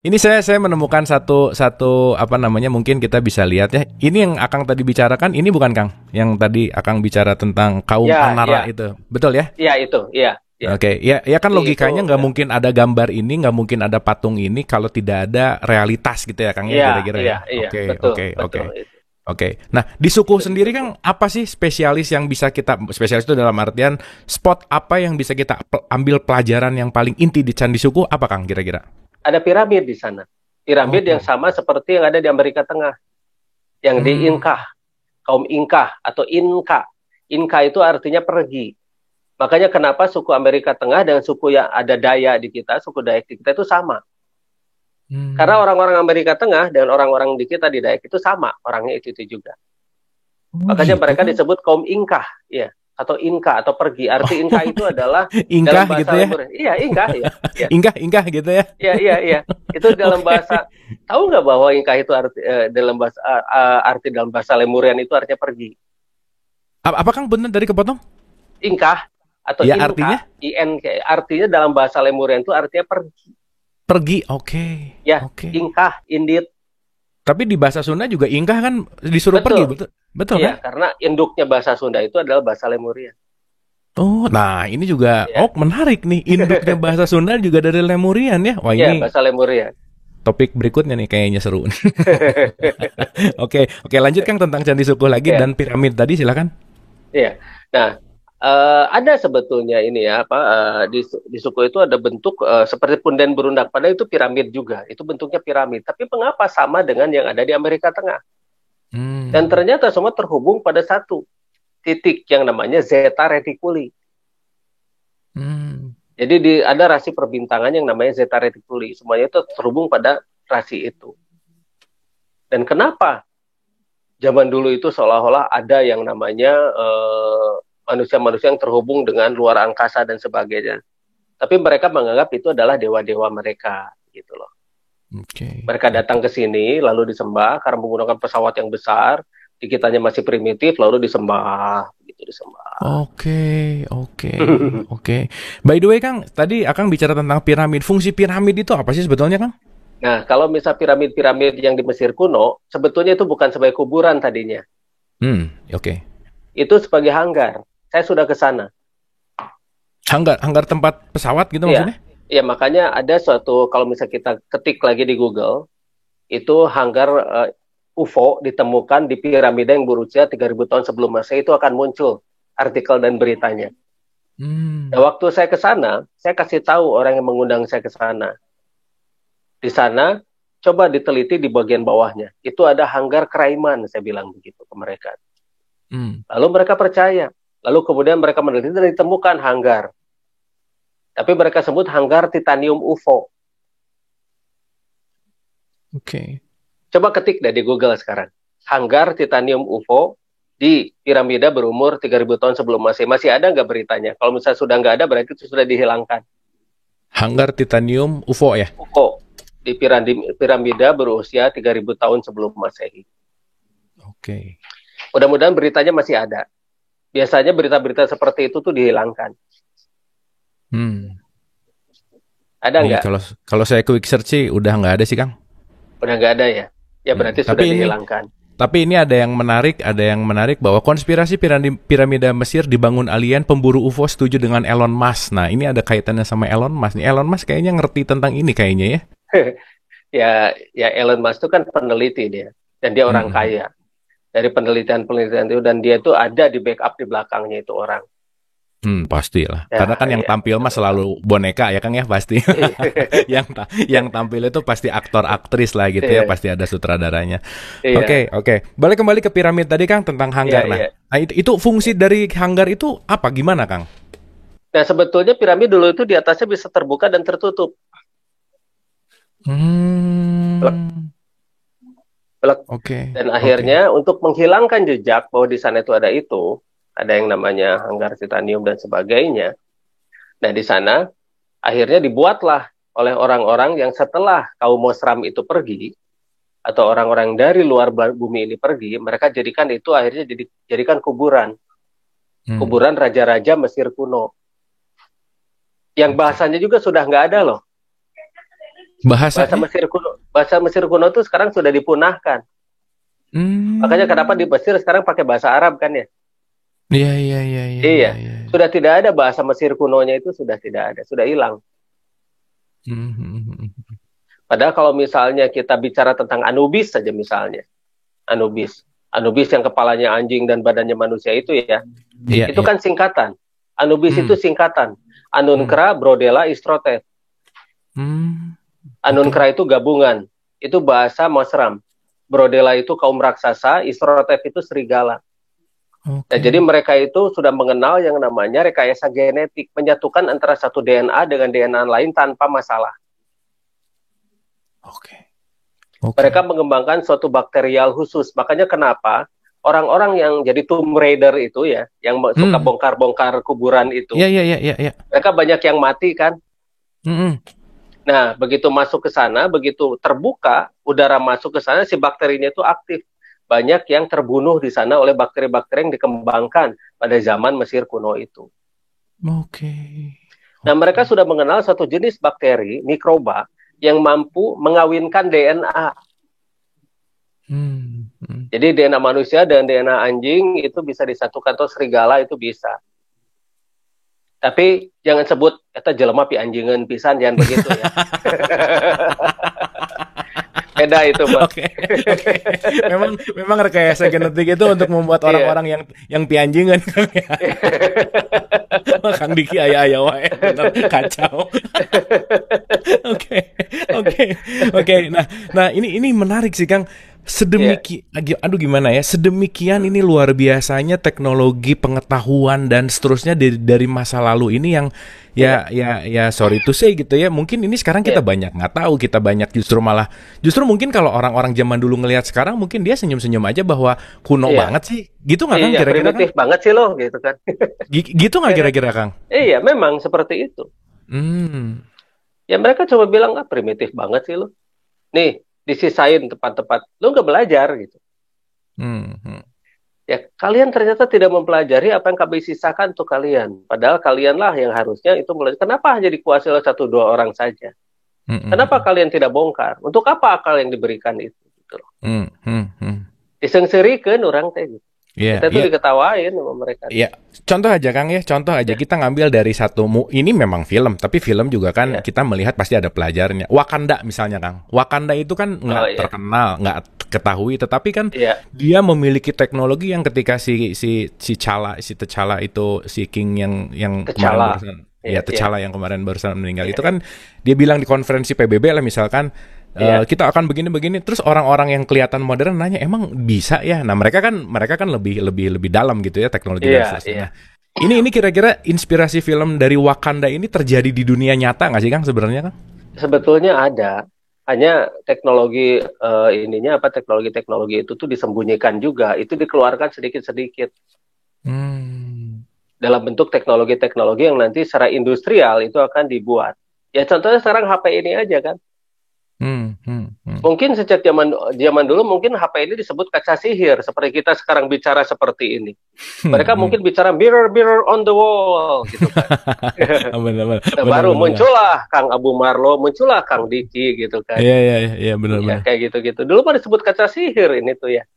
Ini saya menemukan satu apa namanya, mungkin kita bisa lihat ya. Ini yang Akang tadi bicarakan, ini bukan Kang? Yang tadi Akang bicara tentang kaum Ya, Anara ya, itu, betul ya? ya itu, ya, ya. Oke, ya, ya kan Jadi itu, logikanya nggak ya, mungkin ada gambar ini, nggak mungkin ada patung ini kalau tidak ada realitas gitu ya, Kang ya, ya, kira-kira iya, ya. iya, Oke, betul, oke, betul oke, itu, oke. Nah, di suku itu di sendiri, suku. Kang, apa sih spesialis yang bisa kita, spesialis itu dalam artian spot apa yang bisa kita ambil pelajaran yang paling inti di Candi Suku, apa Kang kira-kira? Ada piramid di sana. Piramid yang Oh, sama seperti yang ada di Amerika Tengah, yang di hmm, Inka, kaum Inka atau Inka. Inka itu artinya pergi. Makanya kenapa suku Amerika Tengah dengan suku yang ada Daya di kita, suku Dayak di kita itu sama. Karena hmm. orang-orang Amerika Tengah dan orang-orang di kita di Dayak itu sama, orangnya itu juga. Oh Makanya gitu mereka Kang. disebut kaum Inka, ya, atau Inka atau pergi. Arti Inka Oh, itu adalah dalam ingkah gitu bahasa ya? Lemur. Iya, Inka, ya, ya, Ingkah gitu ya? ya, iya, iya. Itu dalam Oke. bahasa. Tahu nggak bahwa Inka itu arti dalam bahasa arti dalam bahasa Lemurian itu artinya pergi. Apa Kang benar dari kepotong? Inka atau Ya Inka, artinya IN, artinya dalam bahasa Lemurian itu artinya pergi. pergi. Oke. Ya, Oke. Inka, Indit. Tapi di bahasa Sunda juga ingkah kan disuruh pergi, Betul. betul? Betul Iya, kan? karena induknya bahasa Sunda itu adalah bahasa Lemuria. Oh, nah ini juga, Ya, oh menarik nih. Induknya bahasa Sunda juga dari Lemurian ya. Wah ya ini bahasa Lemuria. topik berikutnya nih kayaknya seru. Oke, oke lanjut Kang tentang Candi Suku lagi Ya, dan piramid tadi silakan. ya. Nah, ada sebetulnya ini ya apa di suku itu ada bentuk seperti punden berundak. Padahal itu piramid juga. Itu bentuknya piramid. Tapi mengapa sama dengan yang ada di Amerika Tengah? Dan Hmm. ternyata semua terhubung pada satu titik yang namanya Zeta Reticuli. Hmm. Jadi ada rasi perbintangan yang namanya Zeta Reticuli. Semuanya itu terhubung pada rasi itu. Dan kenapa zaman dulu itu seolah-olah ada yang namanya manusia-manusia yang terhubung dengan luar angkasa dan sebagainya. Tapi mereka menganggap itu adalah dewa-dewa mereka, gitu loh. Oke, Mereka datang oke. ke sini lalu disembah karena menggunakan pesawat yang besar, di kitanya masih primitif lalu disembah, gitu disembah. Oke, oke, oke. By the way, Kang, tadi Akang bicara tentang piramid. Fungsi piramid itu apa sih sebetulnya, Kang? Nah, kalau misal piramid-piramid yang di Mesir kuno, sebetulnya itu bukan sebagai kuburan tadinya. Oke. Itu sebagai hanggar. Saya sudah ke sana. Hanggar tempat pesawat gitu Iya, maksudnya? iya makanya ada suatu kalau misal kita ketik lagi di Google, itu hanggar UFO ditemukan di piramida yang berusia 3.000 tahun sebelum Masehi itu akan muncul artikel dan beritanya. Nah, Hmm, waktu saya ke sana, saya kasih tahu orang yang mengundang saya ke sana. Di sana, coba diteliti di bagian bawahnya. Itu ada hanggar Kraiman, saya bilang begitu ke mereka. hmm. Lalu mereka percaya. Lalu kemudian mereka meneliti dan ditemukan hanggar. Tapi mereka sebut hanggar titanium UFO. Oke. Coba ketik deh di Google sekarang. Hanggar titanium UFO di piramida berumur 3.000 tahun sebelum Masehi. Masih ada nggak beritanya? Kalau misalnya sudah nggak ada, berarti itu sudah dihilangkan. Hanggar titanium UFO ya? UFO di piramida berusia 3.000 tahun sebelum Masehi. Oke. Mudah-mudahan beritanya masih ada. Biasanya berita-berita seperti itu tuh dihilangkan. Hmm. Ada Nih nggak? kalau kalau saya quick search sih udah nggak ada sih, Kang. Udah nggak ada ya? Ya berarti sudah Tapi ini dihilangkan. ada yang menarik bahwa konspirasi piramida Mesir dibangun alien pemburu UFO setuju dengan Elon Musk. Nah, ini ada kaitannya sama Elon Musk nih. Elon Musk kayaknya ngerti tentang ini kayaknya ya. Ya, ya Elon Musk itu kan peneliti dia. Dan dia orang Mm-mm. kaya. Dari penelitian-penelitian itu. Dan dia itu ada di backup di belakangnya itu orang. Pastilah. Karena Ya, kan yang ya. tampil mah selalu boneka ya Kang ya pasti. Yang tampil itu pasti aktor aktris lah gitu ya, Iya, pasti ada sutradaranya. iya, Oke, oke. Balik kembali ke piramid tadi Kang tentang iya, hanggar. Nah, iya. itu fungsi dari hanggar itu apa gimana Kang? Nah, sebetulnya piramid dulu itu di atasnya bisa terbuka dan tertutup. Plek, Hmm. plek. Oke, Dan oke. akhirnya untuk menghilangkan jejak bahwa di sana itu, ada yang namanya hanggar titanium dan sebagainya. Nah, di sana akhirnya dibuatlah oleh orang-orang yang setelah kaum Mosram itu pergi, atau orang-orang dari luar bumi ini pergi, mereka jadikan itu akhirnya jadikan kuburan. Hmm, Kuburan raja-raja Mesir kuno. Yang oke. bahasanya juga sudah nggak ada loh. Bahasa Bahasa Mesir kuno tuh sekarang sudah dipunahkan. Makanya kenapa di Mesir sekarang pakai bahasa Arab kan ya? Iya, iya, iya, iya, Iya, iya. sudah tidak ada bahasa Mesir kunonya itu sudah tidak ada, sudah hilang. Hmm. Padahal kalau misalnya kita bicara tentang Anubis saja misalnya, Anubis yang kepalanya anjing dan badannya manusia itu ya, Iya, itu iya. kan singkatan. Anubis itu singkatan. Anunkra, Brodela, Istrotef. Oke. Anunkra itu gabungan, itu bahasa Masram. Brodela itu kaum raksasa, Istrotef itu serigala. Nah, jadi Oke. mereka itu sudah mengenal yang namanya rekayasa genetik, menyatukan antara satu DNA dengan DNA lain tanpa masalah. Oke. Mereka mengembangkan suatu bakterial khusus. Makanya kenapa orang-orang yang jadi Tomb Raider itu ya, yang suka bongkar-bongkar kuburan itu, Iya, iya, iya, iya. mereka banyak yang mati kan. Nah, begitu masuk ke sana, begitu terbuka, udara masuk ke sana, si bakterinya itu aktif. Banyak yang terbunuh di sana oleh bakteri-bakteri yang dikembangkan pada zaman Mesir kuno itu. Oke. Nah, mereka sudah mengenal satu jenis bakteri, mikroba, yang mampu mengawinkan DNA. Jadi DNA manusia dan DNA anjing itu bisa disatukan, atau serigala itu bisa. Tapi jangan sebut, eta jelema pi anjingan pisan, jangan begitu ya. Beda itu, Pak. Oke. Memang rekayasa genetik itu untuk membuat orang-orang yang pianjingan Kang ya. Kang Diki ayah wae benar kacau. Oke. Nah ini menarik sih Kang. Gimana ya? Sedemikian ini luar biasanya teknologi, pengetahuan dan seterusnya dari masa lalu ini yang ya sorry to say gitu ya. Mungkin ini sekarang kita banyak nggak tahu, kita banyak justru mungkin kalau orang-orang zaman dulu ngelihat sekarang mungkin dia senyum-senyum aja bahwa kuno banget sih. Gitu nggak Kang kira-kira primitif Kang? banget sih loh gitu kan. Gitu nggak kira-kira Kang? Iya, memang seperti itu. Ya mereka coba bilang primitif banget sih lo. Nih, disisain tepat-tepat. Lo nggak belajar gitu. Ya, kalian ternyata tidak mempelajari apa yang kami sisakan untuk kalian. Padahal kalianlah yang harusnya itu belajar. Kenapa hanya dikuasai oleh 1-2 orang saja? Kenapa kalian tidak bongkar? Untuk apa akal yang diberikan itu? Gitu loh. Disengserikan orang teh gitu. Kita tuh diketawain sama mereka. Iya, contoh aja Kang ya, kita ngambil dari ini memang film, tapi film juga kan kita melihat pasti ada pelajarnya. Wakanda misalnya Kang, Wakanda itu kan nggak terkenal, nggak ketahui, tetapi kan dia memiliki teknologi yang ketika si T'Challa itu si King yang kemarin T'Challa yang kemarin barusan meninggal itu kan dia bilang di konferensi PBB lah misalkan. Kita akan begini-begini, terus orang-orang yang kelihatan modern nanya emang bisa ya? Nah mereka kan lebih dalam gitu ya teknologi dan seterusnya. Ini kira-kira inspirasi film dari Wakanda ini terjadi di dunia nyata nggak sih Kang sebenarnya Kang? Sebetulnya ada, hanya teknologi teknologi itu tuh disembunyikan juga, itu dikeluarkan sedikit-sedikit dalam bentuk teknologi-teknologi yang nanti secara industrial itu akan dibuat. Ya contohnya sekarang HP ini aja kan. Mungkin sejak zaman dulu mungkin HP ini disebut kaca sihir, seperti kita sekarang bicara seperti ini. Mereka mungkin bicara mirror on the wall gitu kan. Baru muncullah Kang Abu Marlo, muncullah Kang Diki gitu kan. Iya benar. Kayak gitu-gitu. Dulu mah disebut kaca sihir ini tuh ya.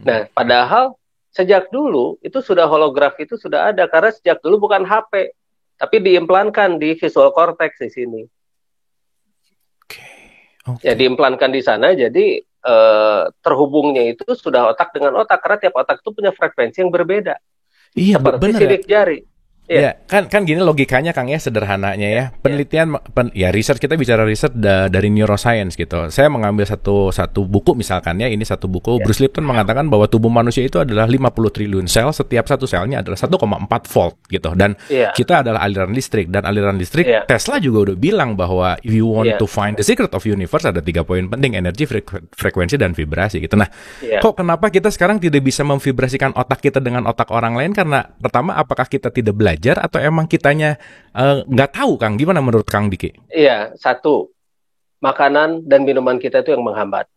Nah, padahal sejak dulu itu sudah holografi itu sudah ada, karena sejak dulu bukan HP, tapi diimplankan di visual cortex di sini. Ya diimplankan di sana, jadi terhubungnya itu sudah otak dengan otak, karena tiap otak itu punya frekuensi yang berbeda. Iya, seperti sidik jari. Ya, kan gini logikanya Kang ya, sederhananya ya. Penelitian research, kita bicara riset dari neuroscience gitu. Saya mengambil satu buku misalkan ya, ini satu buku Bruce Lipton mengatakan bahwa tubuh manusia itu adalah 50 triliun sel, setiap satu selnya adalah 1,4 volt gitu. Dan kita adalah aliran listrik, dan aliran listrik Tesla juga udah bilang bahwa if you want to find the secret of universe ada 3 poin penting, energi, frekuensi dan vibrasi gitu. Nah, kok kenapa kita sekarang tidak bisa memvibrasikan otak kita dengan otak orang lain? Karena pertama, apakah kita tidak belajar atau emang kitanya nggak tahu Kang? Gimana menurut Kang Diki? Iya, satu, makanan dan minuman kita itu yang menghambat.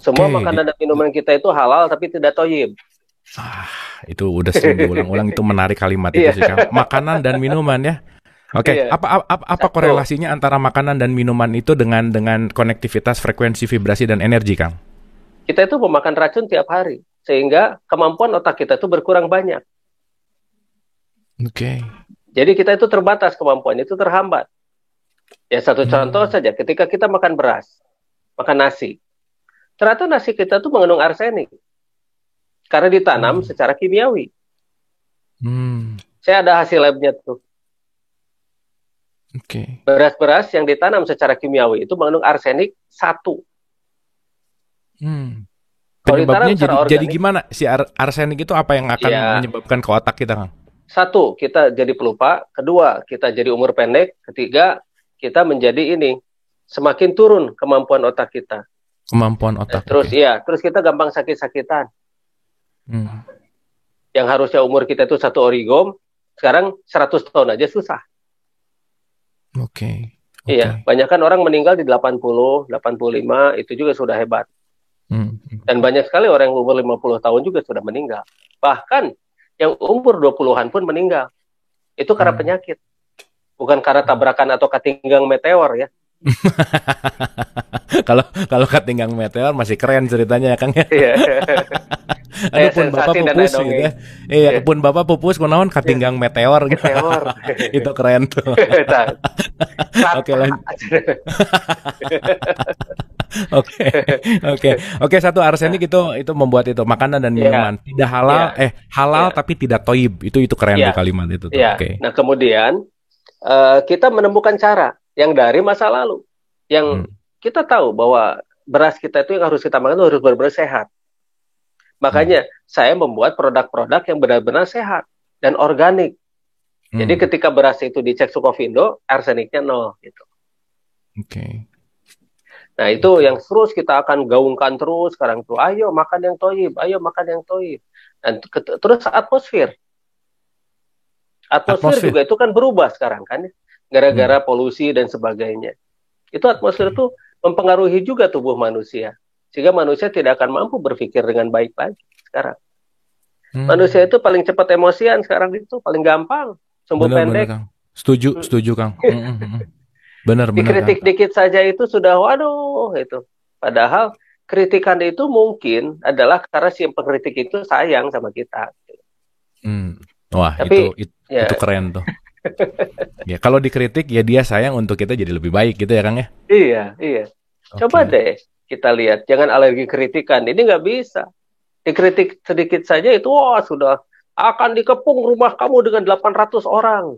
Semua makanan dan minuman kita itu halal tapi tidak thayyib. Itu udah sering diulang-ulang, itu menarik kalimat itu sih Kang. Makanan dan minuman ya. Oke, Iya. apa Satu, korelasinya antara makanan dan minuman itu dengan konektivitas frekuensi vibrasi dan energi, Kang? kita itu memakan racun tiap hari, sehingga kemampuan otak kita itu berkurang banyak. Oke. Jadi kita itu terbatas, kemampuan itu terhambat. Ya satu contoh Hmm. saja, ketika kita makan beras, makan nasi, ternyata nasi kita tuh mengandung arsenik karena ditanam Hmm. secara kimiawi. Hmm. Saya ada hasil labnya tuh. Oke. Beras-beras yang ditanam secara kimiawi itu mengandung arsenik satu. Hmm. Kalau ditanam Penyebabnya secara jadi organik, gimana? Si arsenik itu apa yang akan ya menyebabkan ke otak kita, Kang? satu, kita jadi pelupa. Kedua, kita jadi umur pendek. Ketiga, kita menjadi ini, semakin turun kemampuan otak kita. Kemampuan otak, Terus oke. ya, terus kita gampang sakit-sakitan. Hmm. Yang harusnya umur kita itu satu origom, sekarang 100 tahun aja susah. Oke. Iya, Oke. banyak kan orang meninggal di 80, 85, itu juga sudah hebat. Hmm. Dan banyak sekali orang yang umur 50 tahun juga sudah meninggal. Bahkan yang umur 20-an pun meninggal. Itu karena Hmm. penyakit. Bukan karena tabrakan atau ketinggang meteor ya. Kalau kalau ketinggang meteor masih keren ceritanya ya, Kang ya. Iya. Aduh Kayak pun bapak sensasi dan pupus gitu dongeng. ya. Iya, Iya. pun bapak pupus kunaon Iya. ketinggang meteor gitu. Meteor. Itu keren tuh. Oke, Rata. lanjut. Oke, oke, oke. Satu arsenik itu membuat itu makanan dan Iya, minuman tidak halal, iya, halal iya, tapi tidak toib. Itu keren tuh iya, kalimat itu tuh. iya. Oke. Nah, kemudian kita menemukan cara yang dari masa lalu. Hmm. Yang kita tahu bahwa beras kita itu yang harus kita makan itu harus benar-benar sehat. Hmm. Makanya saya membuat produk-produk yang benar-benar sehat dan organik. Jadi Hmm. ketika beras itu dicek Sukovindo, arseniknya nol gitu. Oke. Nah itu Oke. yang terus kita akan gaungkan terus sekarang tuh. Ayo makan yang toyib, ayo makan yang toyib. Dan terus atmosfer Atmosfer. juga itu kan berubah sekarang kan, Hmm. gara-gara polusi dan sebagainya. Itu atmosfer Oke. itu mempengaruhi juga tubuh manusia, sehingga manusia tidak akan mampu berpikir dengan baik lagi sekarang. Manusia Hmm. itu paling cepat emosian sekarang itu, paling gampang, sumbu Benar-benar pendek. Kang. Setuju, setuju Kang. Benar-benar Kang. Dikritik dikit saja itu sudah waduh itu. Padahal kritikan itu mungkin adalah karena si pengkritik itu sayang sama kita. Hmm. Wah, Tapi itu ya keren tuh. Ya, kalau dikritik ya dia sayang untuk kita jadi lebih baik gitu ya Kang ya. iya, iya. Coba Oke. deh kita lihat, jangan alergi kritikan. Ini nggak bisa. Dikritik sedikit saja itu wah sudah akan dikepung rumah kamu dengan 800 orang.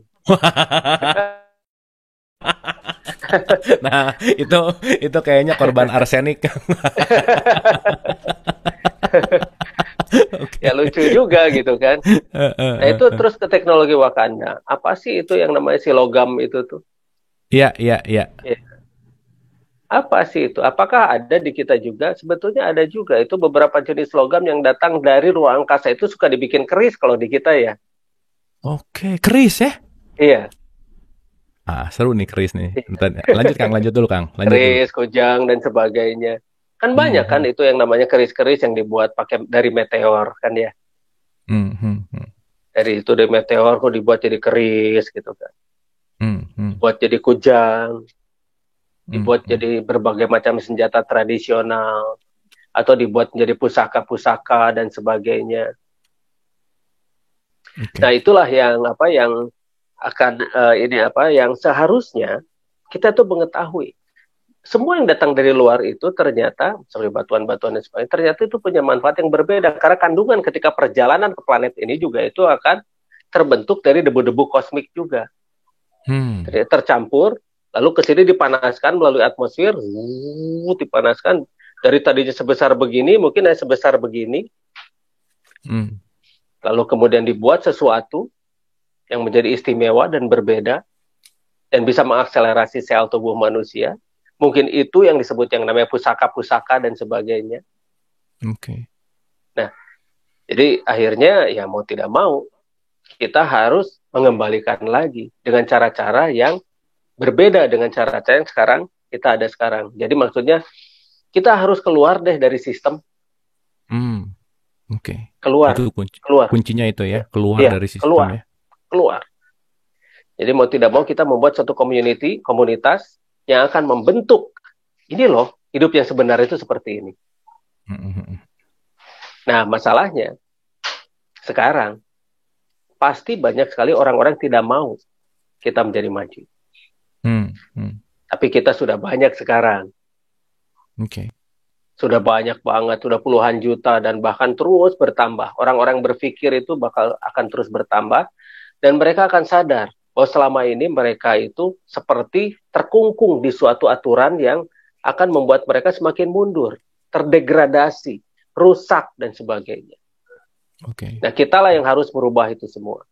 Nah, itu kayaknya korban arsenik. Ya Oke. lucu juga gitu kan. Eh, eh, Nah eh, itu eh. terus ke teknologi Wakanda. Apa sih itu yang namanya si logam itu tuh? Iya, iya, iya. Ya, apa sih itu? Apakah ada di kita juga? Sebetulnya ada juga. Itu beberapa jenis logam yang datang dari ruang angkasa itu suka dibikin keris kalau di kita ya. Oke, keris ya. Iya. Ah, seru nih keris nih. Bentar, lanjut Kang, lanjut dulu Kang, lanjut dulu. Keris, kujang dan sebagainya. Kan Hmm, banyak kan hmm, itu yang namanya keris-keris yang dibuat pakai dari meteor kan ya. hmm, hmm, hmm, Dari itu dari meteor kok dibuat jadi keris gitu kan. hmm, hmm, Dibuat jadi kujang, hmm, dibuat hmm. jadi berbagai macam senjata tradisional atau dibuat menjadi pusaka-pusaka dan sebagainya. Nah, Oke. itulah yang apa yang akan ini apa yang seharusnya kita tuh mengetahui. Semua yang datang dari luar itu ternyata sebagai batuan-batuan dan sebagainya, ternyata itu punya manfaat yang berbeda karena kandungan ketika perjalanan ke planet ini juga itu akan terbentuk dari debu-debu kosmik juga. Hmm, Tercampur lalu ke sini dipanaskan melalui atmosfer, dipanaskan dari tadinya sebesar begini mungkin sebesar begini, hmm. lalu kemudian dibuat sesuatu yang menjadi istimewa dan berbeda dan bisa mengakselerasi sel tubuh manusia. Mungkin itu yang disebut yang namanya pusaka-pusaka dan sebagainya. Oke. Nah, jadi akhirnya ya mau tidak mau kita harus mengembalikan lagi dengan cara-cara yang berbeda dengan cara-cara yang sekarang kita ada sekarang. Jadi maksudnya kita harus keluar deh dari sistem, Hmm, oke. keluar, Itu keluar, kuncinya itu ya, keluar ya, dari sistem keluar, ya. keluar. Jadi mau tidak mau kita membuat satu komunitas yang akan membentuk, ini loh, hidup yang sebenarnya itu seperti ini. Nah, masalahnya, sekarang, pasti banyak sekali orang-orang tidak mau kita menjadi maju. Tapi kita sudah banyak sekarang. Sudah banyak banget, sudah puluhan juta, dan bahkan terus bertambah. Orang-orang berpikir itu akan terus bertambah, dan mereka akan sadar bahwa selama ini mereka itu seperti terkungkung di suatu aturan yang akan membuat mereka semakin mundur, terdegradasi, rusak, dan sebagainya. Nah, kitalah yang harus merubah itu semua.